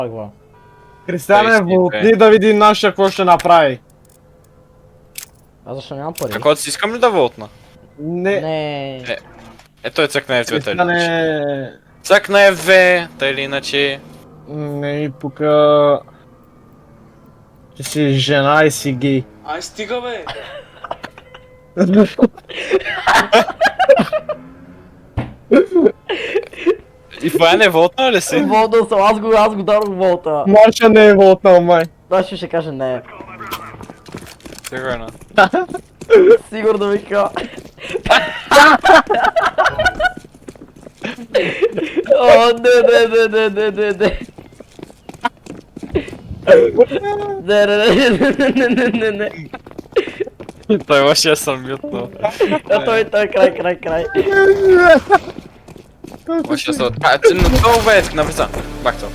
Първа. Кристияне, вълтни да види нашия какво ще направи. Аз защо нямам пари? Какво си искам ли да вълтна? Не, Не. Ето е цъкна F2, тъй или иначе. Кристияне, Цъкна F2, тъй или иначе. не ми пука, че си жена и си гей. Ай, стига бе! И това не вълтна ли си? Волта съм, аз го дадох волта. Марша не е вълтнал, май. Значи ще каже не. Сигурно. Сигурно вика. О, не. Не. Той въобще съм мютнал. А той, край. Въобще съм... А, но това уведех, навлизам. Бах това.